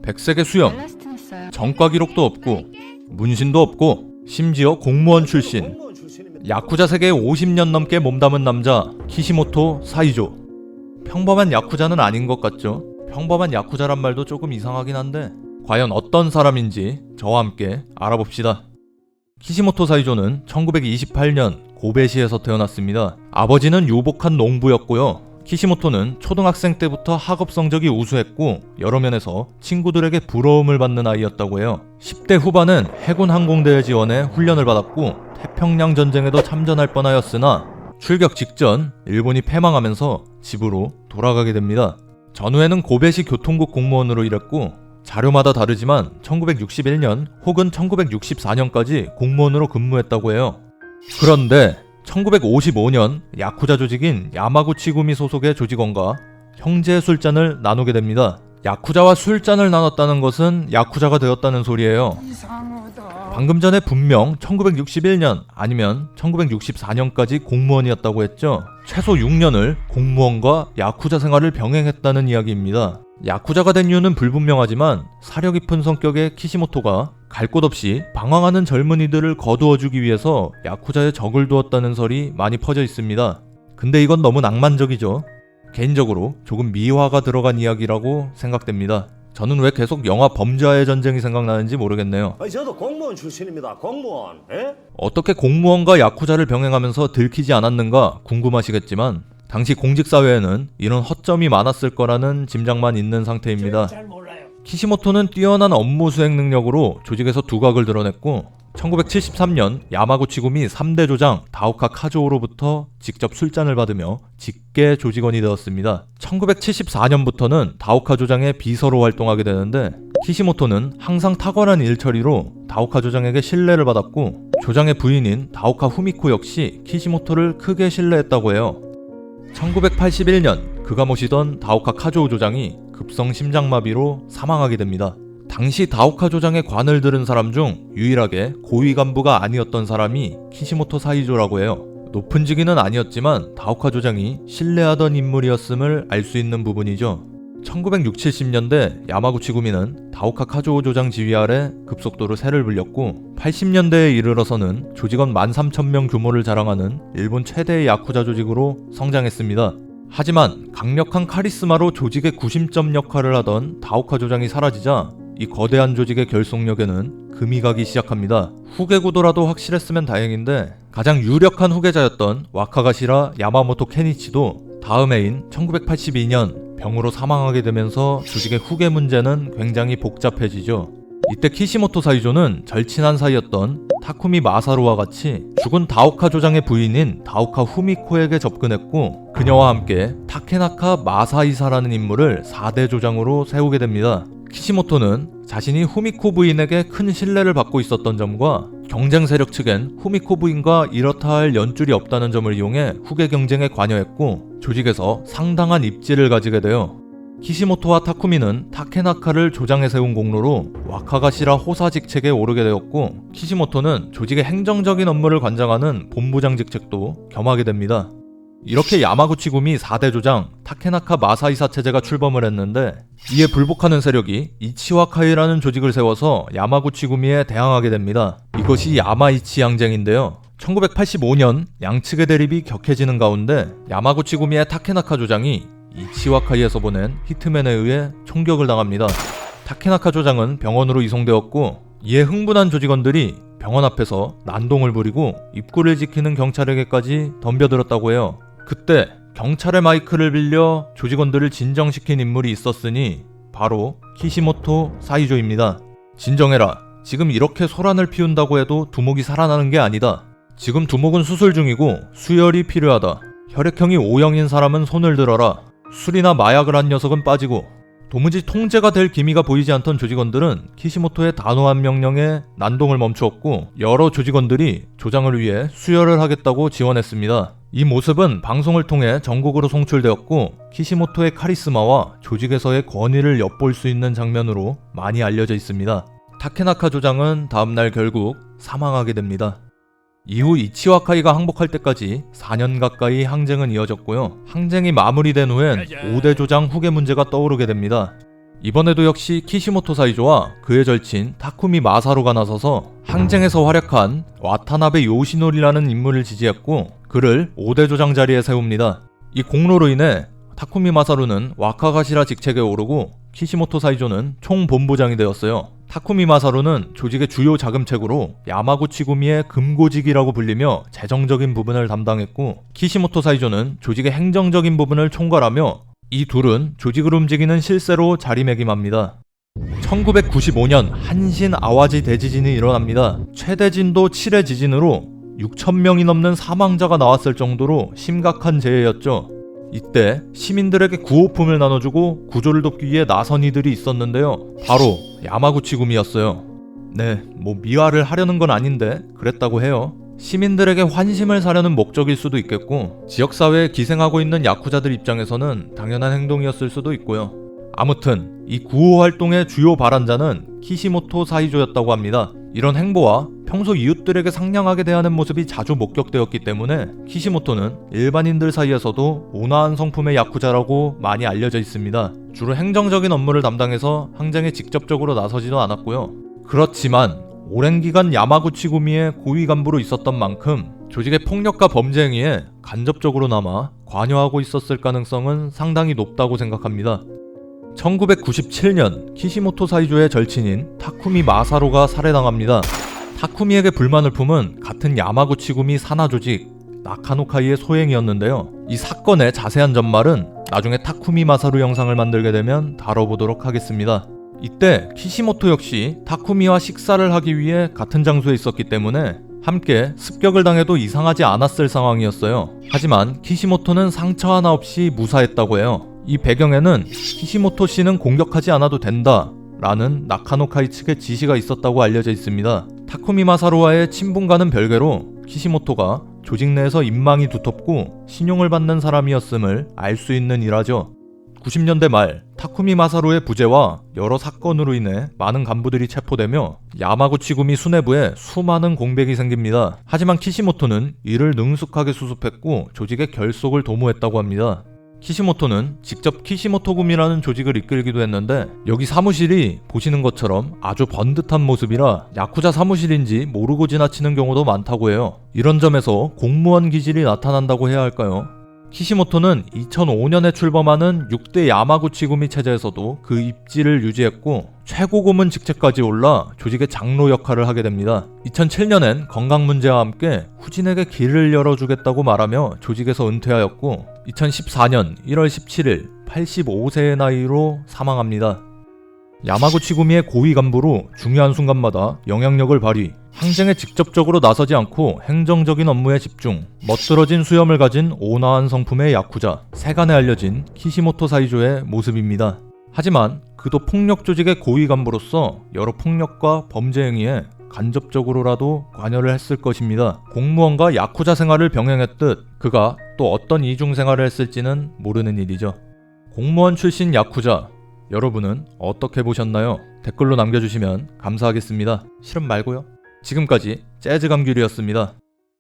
백색의 수염, 전과 기록도 없고 문신도 없고 심지어 공무원 출신, 야쿠자 세계에 50년 넘게 몸담은 남자 키시모토 사이조. 평범한 야쿠자는 아닌 것 같죠? 평범한 야쿠자란 말도 조금 이상하긴 한데 과연 어떤 사람인지 저와 함께 알아봅시다. 키시모토 사이조는 1928년 고베시에서 태어났습니다. 아버지는 유복한 농부였고요. 키시모토는 초등학생 때부터 학업 성적이 우수했고 여러 면에서 친구들에게 부러움을 받는 아이였다고 해요. 10대 후반은 해군 항공대에 지원해 훈련을 받았고 태평양 전쟁에도 참전할 뻔하였으나 출격 직전 일본이 패망하면서 집으로 돌아가게 됩니다. 전후에는 고베시 교통국 공무원으로 일했고 자료마다 다르지만 1961년 혹은 1964년까지 공무원으로 근무했다고 해요. 그런데 1955년 야쿠자 조직인 야마구치구미 소속의 조직원과 형제 술잔을 나누게 됩니다. 야쿠자와 술잔을 나눴다는 것은 야쿠자가 되었다는 소리예요. 방금 전에 분명 1961년 아니면 1964년까지 공무원이었다고 했죠. 최소 6년을 공무원과 야쿠자 생활을 병행했다는 이야기입니다. 야쿠자가 된 이유는 불분명하지만 사려 깊은 성격의 키시모토가 갈 곳 없이 방황하는 젊은이들을 거두어주기 위해서 야쿠자에 적을 두었다는 설이 많이 퍼져 있습니다. 근데 이건 너무 낭만적이죠. 개인적으로 조금 미화가 들어간 이야기라고 생각됩니다. 저는 왜 계속 영화 범죄와의 전쟁이 생각나는지 모르겠네요. 저도 공무원 출신입니다. 공무원. 어떻게 공무원과 야쿠자를 병행하면서 들키지 않았는가 궁금하시겠지만 당시 공직사회에는 이런 허점이 많았을 거라는 짐작만 있는 상태입니다. 키시모토는 뛰어난 업무 수행 능력으로 조직에서 두각을 드러냈고 1973년 야마구치구미 3대 조장 다오카 카조오로부터 직접 술잔을 받으며 직계 조직원이 되었습니다. 1974년부터는 다오카 조장의 비서로 활동하게 되는데 키시모토는 항상 탁월한 일처리로 다오카 조장에게 신뢰를 받았고 조장의 부인인 다오카 후미코 역시 키시모토를 크게 신뢰했다고 해요. 1981년 그가 모시던 다오카 카조오 조장이 급성 심장마비로 사망하게 됩니다. 당시 다오카 조장의 관을 들은 사람 중 유일하게 고위 간부가 아니었던 사람이 키시모토 사이조라고 해요. 높은 직위는 아니었지만 다오카 조장이 신뢰하던 인물이었음을 알 수 있는 부분이죠. 1960, 70년대 야마구치구미는 다오카 카조오 조장 지휘 아래 급속도로 세를 불렸고 80년대에 이르러서는 조직원 13,000명 규모를 자랑하는 일본 최대의 야쿠자 조직으로 성장했습니다. 하지만 강력한 카리스마로 조직의 구심점 역할을 하던 다오카 조장이 사라지자 이 거대한 조직의 결속력에는 금이 가기 시작합니다. 후계 구도라도 확실했으면 다행인데 가장 유력한 후계자였던 와카가시라 야마모토 케니치도 다음 해인 1982년 병으로 사망하게 되면서 조직의 후계 문제는 굉장히 복잡해지죠. 이때 키시모토 사이조는 절친한 사이였던 타쿠미 마사루와 같이 죽은 다오카 조장의 부인인 다오카 후미코에게 접근했고 그녀와 함께 타케나카 마사이사라는 인물을 4대 조장으로 세우게 됩니다. 키시모토는 자신이 후미코 부인에게 큰 신뢰를 받고 있었던 점과 경쟁 세력 측엔 후미코 부인과 이렇다 할 연줄이 없다는 점을 이용해 후계 경쟁에 관여했고 조직에서 상당한 입지를 가지게 돼요. 키시모토와 타쿠미는 타케나카를 조장에 세운 공로로 와카가시라 호사 직책에 오르게 되었고 키시모토는 조직의 행정적인 업무를 관장하는 본부장 직책도 겸하게 됩니다. 이렇게 야마구치구미 4대 조장 타케나카 마사이사 체제가 출범을 했는데 이에 불복하는 세력이 이치와카이라는 조직을 세워서 야마구치구미에 대항하게 됩니다. 이것이 야마이치 양쟁인데요. 1985년 양측의 대립이 격해지는 가운데 야마구치구미의 타케나카 조장이 이치와카이에서 보낸 히트맨에 의해 총격을 당합니다. 타케나카 조장은 병원으로 이송되었고 이에 흥분한 조직원들이 병원 앞에서 난동을 부리고 입구를 지키는 경찰에게까지 덤벼들었다고 해요. 그때 경찰의 마이크를 빌려 조직원들을 진정시킨 인물이 있었으니 바로 키시모토 사이조입니다. 진정해라. 지금 이렇게 소란을 피운다고 해도 두목이 살아나는 게 아니다. 지금 두목은 수술 중이고 수혈이 필요하다. 혈액형이 O형인 사람은 손을 들어라. 술이나 마약을 한 녀석은 빠지고. 도무지 통제가 될 기미가 보이지 않던 조직원들은 키시모토의 단호한 명령에 난동을 멈추었고 여러 조직원들이 조장을 위해 수혈을 하겠다고 지원했습니다. 이 모습은 방송을 통해 전국으로 송출되었고 키시모토의 카리스마와 조직에서의 권위를 엿볼 수 있는 장면으로 많이 알려져 있습니다. 타케나카 조장은 다음날 결국 사망하게 됩니다. 이후 이치와카이가 항복할 때까지 4년 가까이 항쟁은 이어졌고요. 항쟁이 마무리된 후엔 5대 조장 후계 문제가 떠오르게 됩니다. 이번에도 역시 키시모토 사이조와 그의 절친 타쿠미 마사루가 나서서 항쟁에서 활약한 와타나베 요시노리라는 인물을 지지했고 그를 5대 조장 자리에 세웁니다. 이 공로로 인해 타쿠미 마사루는 와카가시라 직책에 오르고 키시모토 사이조는 총본부장이 되었어요. 타쿠미 마사루는 조직의 주요 자금책으로 야마구치 구미의 금고직이라고 불리며 재정적인 부분을 담당했고 키시모토 사이조는 조직의 행정적인 부분을 총괄하며 이 둘은 조직을 움직이는 실세로 자리매김합니다. 1995년 한신 아와지 대지진이 일어납니다. 최대 진도 7의 지진으로 6,000명이 넘는 사망자가 나왔을 정도로 심각한 재해였죠. 이때 시민들에게 구호품을 나눠주고 구조를 돕기 위해 나선 이들이 있었는데요. 바로 야마구치 구미였어요. 네, 미화를 하려는 건 아닌데 그랬다고 해요. 시민들에게 환심을 사려는 목적일 수도 있겠고 지역사회에 기생하고 있는 야쿠자들 입장에서는 당연한 행동이었을 수도 있고요. 아무튼 이 구호 활동의 주요 발안자는 키시모토 사이조였다고 합니다. 이런 행보와 평소 이웃들에게 상냥하게 대하는 모습이 자주 목격되었기 때문에 키시모토는 일반인들 사이에서도 온화한 성품의 야쿠자라고 많이 알려져 있습니다. 주로 행정적인 업무를 담당해서 항쟁에 직접적으로 나서지도 않았고요. 그렇지만 오랜 기간 야마구치 구미의 고위 간부로 있었던 만큼 조직의 폭력과 범죄 행위에 간접적으로나마 관여하고 있었을 가능성은 상당히 높다고 생각합니다. 1997년 키시모토 사이조의 절친인 타쿠미 마사루가 살해당합니다. 타쿠미에게 불만을 품은 같은 야마구치 구미 산하 조직 나카노카이의 소행이었는데요. 이 사건의 자세한 전말은 나중에 타쿠미 마사루 영상을 만들게 되면 다뤄보도록 하겠습니다. 이때 키시모토 역시 타쿠미와 식사를 하기 위해 같은 장소에 있었기 때문에 함께 습격을 당해도 이상하지 않았을 상황이었어요. 하지만 키시모토는 상처 하나 없이 무사했다고 해요. 이 배경에는 키시모토 씨는 공격하지 않아도 된다 라는 나카노카이 측의 지시가 있었다고 알려져 있습니다. 타쿠미 마사루와의 친분과는 별개로 키시모토가 조직 내에서 인망이 두텁고 신용을 받는 사람이었음을 알 수 있는 일화죠. 90년대 말 타쿠미 마사루의 부재와 여러 사건으로 인해 많은 간부들이 체포되며 야마구치 구미 수뇌부에 수많은 공백이 생깁니다. 하지만 키시모토는 이를 능숙하게 수습했고 조직의 결속을 도모했다고 합니다. 키시모토는 직접 키시모토 구미라는 조직을 이끌기도 했는데 여기 사무실이 보시는 것처럼 아주 번듯한 모습이라 야쿠자 사무실인지 모르고 지나치는 경우도 많다고 해요. 이런 점에서 공무원 기질이 나타난다고 해야 할까요? 키시모토는 2005년에 출범하는 6대 야마구치 구미 체제에서도 그 입지를 유지했고 최고 고문 직책까지 올라 조직의 장로 역할을 하게 됩니다. 2007년엔 건강 문제와 함께 후진에게 길을 열어주겠다고 말하며 조직에서 은퇴하였고 2014년 1월 17일 85세의 나이로 사망합니다. 야마구치 구미의 고위 간부로 중요한 순간마다 영향력을 발휘, 항쟁에 직접적으로 나서지 않고 행정적인 업무에 집중, 멋들어진 수염을 가진 온화한 성품의 야쿠자, 세간에 알려진 키시모토 사이조의 모습입니다. 하지만 그도 폭력 조직의 고위 간부로서 여러 폭력과 범죄 행위에 간접적으로라도 관여를 했을 것입니다. 공무원과 야쿠자 생활을 병행했듯 그가 또 어떤 이중 생활을 했을지는 모르는 일이죠. 공무원 출신 야쿠자, 여러분은 어떻게 보셨나요? 댓글로 남겨주시면 감사하겠습니다. 실험 말고요. 지금까지 재즈 감귤이었습니다.